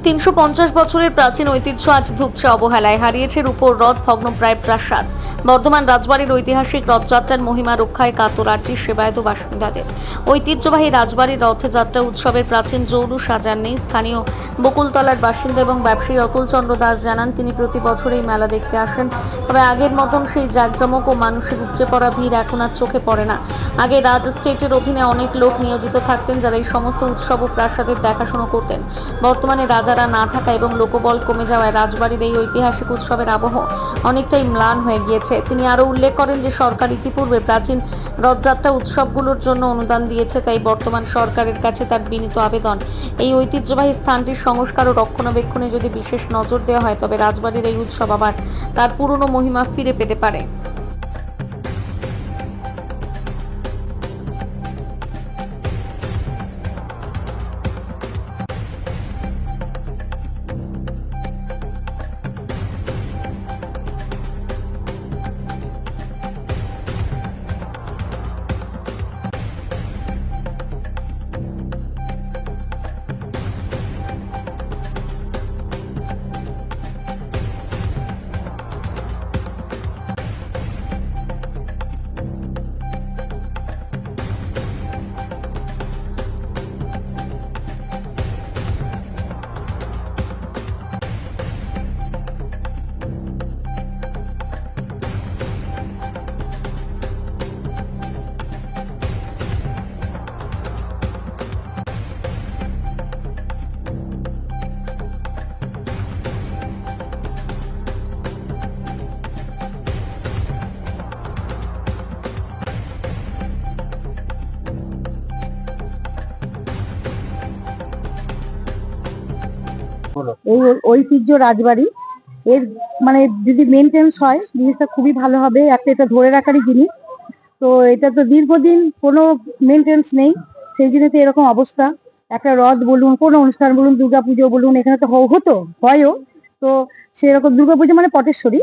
৩৫০ বছরের প্রাচীন ঐতিহ্য আজ ধুঁকছে অবহেলায়, হারিয়েছে রূপোর রথ, ভগ্নপ্রায় প্রাসাদ। বর্ধমান রাজবাড়ির ঐতিহাসিক রথযাত্রার মহিমা রক্ষায় কাতর আর্জি সেবায়ত বাসিন্দাদের। ঐতিহ্যবাহী রাজবাড়ির রথযাত্রা উৎসবের প্রাচীন জৌলুস সাজার নেই। স্থানীয় বকুলতলার বাসিন্দা এবং ব্যবসায়ী অতুল চন্দ্র দাস জানান, তিনি প্রতি বছর এই মেলা দেখতে আসেন। তবে আগের মতন সেই জাঁকজমক ও মানুষের উপচে পড়া ভিড় এখন আর চোখে পড়ে না। আগে রাজ স্টেটের অধীনে অনেক লোক নিয়োজিত থাকতেন, যারা এই সমস্ত উৎসব ও প্রাসাদের দেখাশোনা করতেন। বর্তমানে রাজারা না থাকা এবং লোকবল কমে যাওয়ায় রাজবাড়ির এই ঐতিহাসিক উৎসবের আবহ অনেকটাই ম্লান হয়ে গিয়েছে। তিনি আরও উল্লেখ করেন যে সরকার ইতিপূর্বে প্রাচীন রথযাত্রা উৎসবগুলোর জন্য অনুদান দিয়েছে, তাই বর্তমান সরকারের কাছে তার বিনীত আবেদন, এই ঐতিহ্যবাহী স্থানটির সংস্কার ও রক্ষণাবেক্ষণে যদি বিশেষ নজর দেওয়া হয়, তবে রাজবাড়ির এই উৎসব আবার তার পুরনো মহিমা ফিরে পেতে পারে। এই ঐতিহ্য রাজবাড়ি এর মানে যদি মেনটেন্স হয় জিনিসটা খুবই ভালো হবে। একটা এটা ধরে রাখারই জিনিস, তো এটা তো দীর্ঘদিন কোনো মেনটেন্স নেই, সেই জন্য তো এরকম অবস্থা। একটা রথ বলুন, কোনো অনুষ্ঠান বলুন, দুর্গাপুজো বলুন, এখানে তো হতো, হয়ও। তো সেরকম দুর্গাপুজো মানে পটেশ্বরী,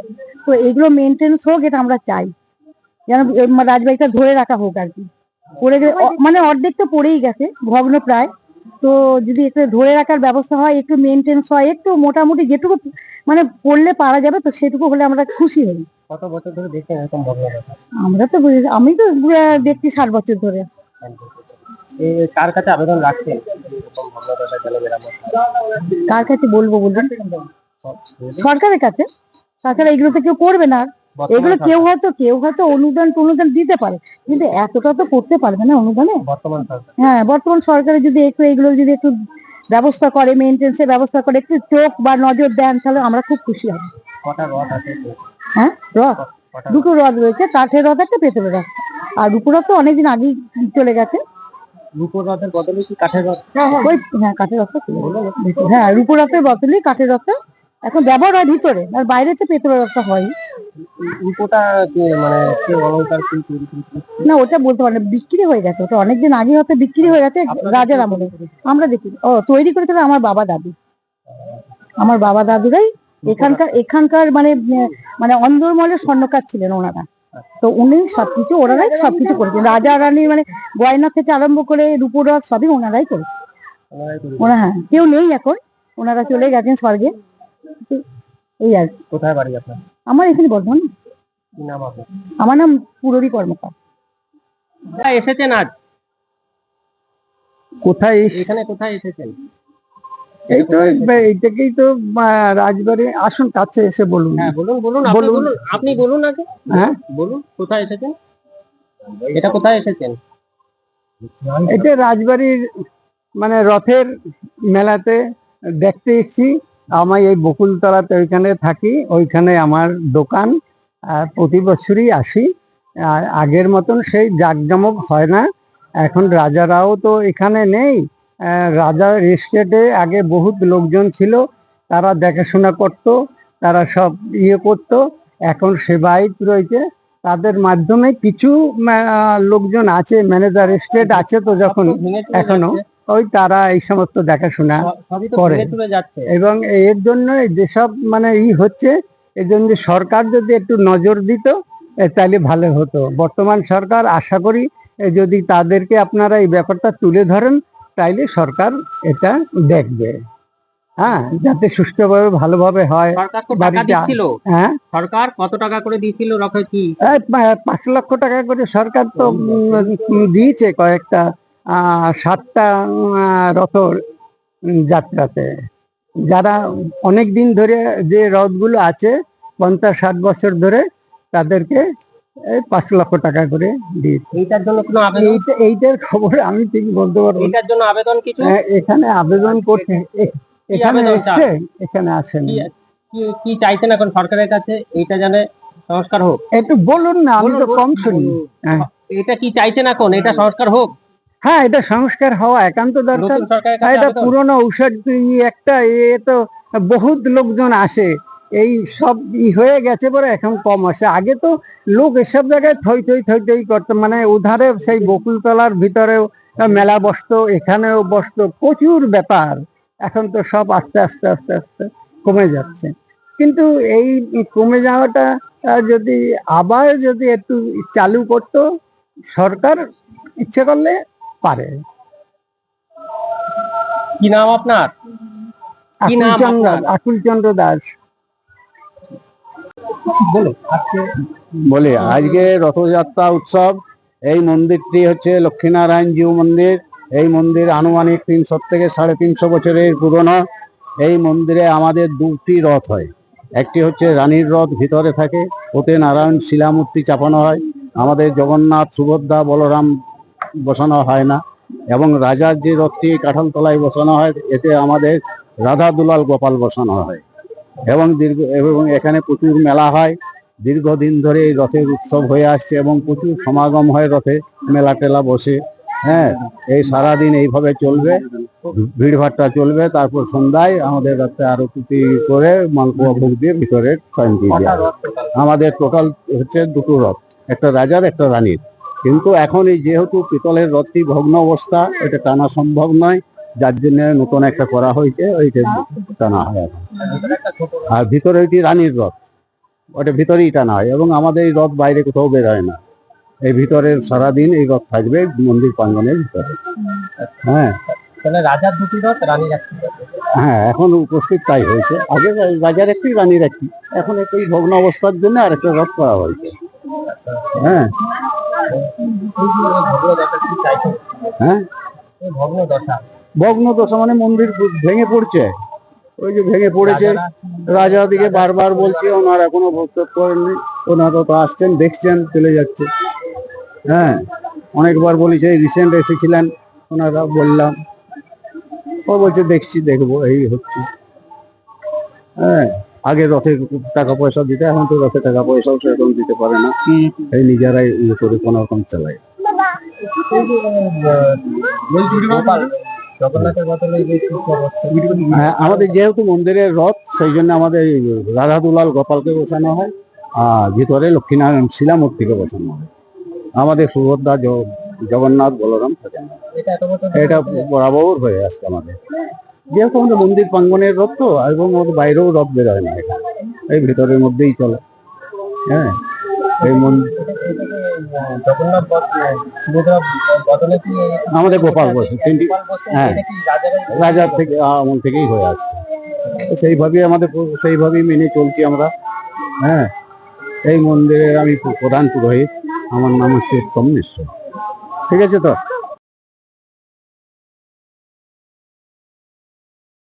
তো এগুলো মেনটেন্স হোক, এটা আমরা চাই যেন রাজবাড়িটা ধরে রাখা হোক আর কি। পড়ে মানে অর্ধেক তো পড়েই গেছে, ভগ্ন প্রায়। তো যদি একটু ধরে রাখার ব্যবস্থা হয়, একটু মেনটেন্স হয়, একটু মোটামুটি যেটুকু মানে করলে পারা যাবে, তো সেটুকু হলে আমরা খুশি হই। কত বছর ধরে দেখেন এরকম ভগ্নদশা? আমরা তো আমি তো দেখছি 60 বছর ধরে। কার কাছে আবেদন রাখছেন এরকম ভগ্নদশা যেন মেরামত হয়? কার কাছে বলবো বলুন? সরকারের কাছে। তাছাড়া এগুলো তো কেউ করবে না। এগুলো কেউ হয়তো অনুদান দিতে পারে, কিন্তু এতটা তো করতে পারবে না অনুদানে। বর্তমান সরকার, হ্যাঁ, বর্তমান সরকারে যদি একটু এগুলো যদি একটু ব্যবস্থা করে, মেনটেন্সের ব্যবস্থা করে, একটু চোখ বা নজর দেন, তাহলে আমরা খুব খুশি হব। কটা রথ আছে? হ্যাঁ, রথ দুটো রথ রয়েছে, কাঠের রথ একটা, পেতলের রথ। আর রূপোর রথ তো অনেকদিন আগেই চলে গেছে। রূপোর রথের বদলে কি কাঠের রথ? ওই হ্যাঁ, কাঠের রথ। হ্যাঁ, রূপোর রথের বদলে কাঠের রথ এখন ব্যবহার হয় ভিতরে, আর বাইরে হচ্ছে পেতলের রথ হয়। রূপোটা মানে অলংকার কি তৈরি করছে? না, ওটা বলতে পারেন, বিক্রি হয়ে গেছে, ওটা অনেকদিন আগে হয়তো বিক্রি হয়ে গেছে রাজার আমলে। আমরা দেখি তৈরি করেছিল আমার বাবা দাদু, আমার বাবা দাদুরাই এখানকার মানে মানে অন্দরমহলের স্বর্ণকার ছিলেন ওনারা। তো উনি সবকিছু, ওনারাই সবকিছু করেছেন, রাজা রানীর মানে গয়না থেকে আরম্ভ করে রূপোর রথ সবই ওনারাই করেছেন। হ্যাঁ, কেউ নেই এখন, ওনারা চলে গেছেন স্বর্গে। এই আর কি। কোথায় বাড়ি আপনার? আমার এখানে বর্ধমান। কি নাম আপনার? আমার নাম পুরবী কর্মকার। এসেছেন আজ কোথায়? এখানে কোথায় এসেছেন? এই তো এইটাকেই তো রাজবাড়ি। আসুন কাছে এসে বলুন। হ্যাঁ, বলুন বলুন, আপনি বলুন, আপনি বলুন আগে। হ্যাঁ, বলুন কোথায় এসেছেন, এটা কোথায় এসেছেন? এটা রাজবাড়ির মানে রথের মেলাতে দেখতে এসেছি। আমি এই বকুলতলাতে ওইখানে থাকি, ওইখানে আমার দোকান। আর প্রতি বছরই আসি। আর আগের মতন সেই জাঁকজমক হয় না। এখন রাজারাও তো এখানে নেই। রাজা রেস্টেটে আগে বহুত লোকজন ছিল, তারা দেখাশোনা করত, তারা সব করত। এখন সেবায়িত রয়েছে, তাদের মাধ্যমে কিছু লোকজন আছে, ম্যানেজার স্টেট আছে তো যখন এখনো, ওই তারা এই সমস্ত দেখাশোনা করে। এবং এর জন্য যেসব মানে হচ্ছে, এর জন্য সরকার যদি একটু নজর দিত তাহলে ভালো হতো। বর্তমান সরকার, আশা করি যদি তাদেরকে আপনারা এই ব্যাপারটা তুলে ধরেন, তাইলে সরকার এটা দেখবে। হ্যাঁ, যাতে সুষ্ঠুভাবে ভালোভাবে হয়। সরকার তো টাকা বাড়িতে দিচ্ছিল, হ্যাঁ, সরকার কত টাকা করে দিয়েছিল রথে কি? এই 5 লক্ষ টাকা করে সরকার তো দিয়েছে কয়েকটা 7টা রথর যাত্রাতে। যারা অনেক দিন ধরে যে রথগুলো আছে 50-60 বছর ধরে, তাদেরকে এই 5 লক্ষ টাকা করে দিয়েছে। এইটার জন্য কোনো আবেদন, এইটার খবর আমি ঠিক বলতে পারবো না। এইটার জন্য আবেদন কিছু এখানে আবেদন করতে এখানে আবেদন চান? এসছে, এখানে আসেনি। কি কি চাইছেন এখন সরকারের কাছে? এইটা জানে সংস্কার হোক। একটু বলুন না, আমি তো কম শুনি। হ্যাঁ, এটা কি চাইছেন এখন? এটা সংস্কার হোক, হ্যাঁ, এটা সংস্কার হওয়া একান্ত দরকার। নতুন সরকারের আর কাছে এটা আবেদন। পুরনো ঔষধ একটা, তো বহুত লোকজন আসে, এই সব হয়ে গেছে পরে এখন কম আসে। আগে তো লোক এসব জায়গায় থই থই থই থই করতো, মানে উধারে সেই বকুলতলার ভিতরেও মেলা বসতো, এখানেও বসতো, প্রচুর ব্যাপার। এখন তো সব আস্তে আস্তে আস্তে আস্তে কমে যাচ্ছে। কিন্তু এই কমে যাওয়াটা যদি আবার যদি একটু চালু করতো সরকার, ইচ্ছে করলে পারে। কি নাম আপনার? কি নাম আপনার? আকুলচন্দ্র দাস। বলো আজকে বলি, আজকে রথযাত্রা উৎসব। এই মন্দিরটি হচ্ছে লক্ষ্মীনারায়ণ জিউ মন্দির। এই মন্দির আনুমানিক 300 থেকে 350 বছরের পুরনো। এই মন্দিরে আমাদের দুটি রথ হয়। একটি হচ্ছে রানীর রথ, ভিতরে থাকে, ওতে নারায়ণ শিলামূর্তি চাপানো হয়। আমাদের জগন্নাথ, সুভদ্রা, বলরাম বসানো হয় না। এবং রাজার যে রথটি কাঁঠালতলায় বসানো হয়, এতে আমাদের রাধা দুলাল গোপাল বসানো হয়। এবং এখানে প্রচুর মেলা হয়। দীর্ঘদিন ধরে এই রথের উৎসব হয়ে আসছে এবং প্রচুর সমাগম হয় রথে, মেলা টেলা বসে। হ্যাঁ, এই সারাদিন এইভাবে চলবে, ভিড়ভাট্টা চলবে। তারপর সন্ধ্যায় আমাদের রাতে আরতি করে মালপোয়া ভোগ দিয়ে ভিতরে শয়ন দিয়ে দেওয়া হয়। আমাদের টোটাল হচ্ছে দুটো রথ, একটা রাজার একটা রানীর। কিন্তু এখন এই যেহেতু পিতলের রথটি ভগ্ন অবস্থা, এটা টানা সম্ভব নয়, যার জন্য নতুন একটা করা হয়েছে, ওইটা টানা হয় এখন। আর ভিতরে ওইটি রানীর রথ, ওটা ভিতরেই টানা হয়। এবং আমাদের এই রথ বাইরে কোথাও বের হয় না, এই ভিতরের সারাদিন এই রথ থাকবে মন্দির প্রাঙ্গণের ভিতরে। হ্যাঁ, তাহলে রাজার দুটি রথ, রানীর একটি রথ। হ্যাঁ, এখন উপস্থিত তাই হয়েছে। আগে রাজার একটি, রানীর একটি, এখন একটি ভগ্ন অবস্থার জন্য আর একটা রথ করা হয়েছে। হ্যাঁ, হ্যাঁ, ভগ্ন দশা, ভগ্ন দশা মানে মন্দির ভেঙে পড়ছে। ওই যে ভেঙে পড়েছে, রাজা দিকে বারবার বলছে, ওনারা এখনো প্রস্তুত করেননি। ওনারা তো আসছেন, দেখছেন, চলে যাচ্ছে। হ্যাঁ, অনেকবার বলেছে, রিসেন্ট এসেছিলেন ওনারা, বললাম, ও বলছে দেখছি, দেখবো, এই হচ্ছে। হ্যাঁ, আগে রথে টাকা পয়সা দিতে, এখন তো রথে টাকা পয়সাও সেরকম দিতে পারে না, এই নিজেরাই ইয়ে করে কোনো রকম চালায়। জগন্নাথের বদলে এই যে হ্যাঁ, আমাদের যেহেতু মন্দিরের রথ, সেই জন্য আমাদের এই রাধা দুলাল গোপালকে বসানো হয়, আর ভিতরে লক্ষ্মীনারায়ণ শিলামূর্তিকে বসানো হয়। আমাদের সুভদ্রা, জগন্নাথ, বলরাম থাকে না। এটা বরাবর হয়ে আসছে আমাদের, যেহেতু আমাদের মন্দির প্রাঙ্গণের রথ তো, এবং ওর বাইরেও রথ বের হয় না, এখানে এই ভিতরের মধ্যেই চলে। হ্যাঁ, এই মন্দির জগন্নাথ বদলে কি আমাদের গোপাল বসে তিনটি। হ্যাঁ, রাজার থেকে আমল থেকেই হয়ে আসছে, তো সেইভাবেই আমাদের সেইভাবেই মেনে চলছি আমরা। হ্যাঁ, এই মন্দিরের আমি প্রধান পুরোহিত, আমার নাম হচ্ছে উত্তম মিশ্র। ঠিক আছে তো।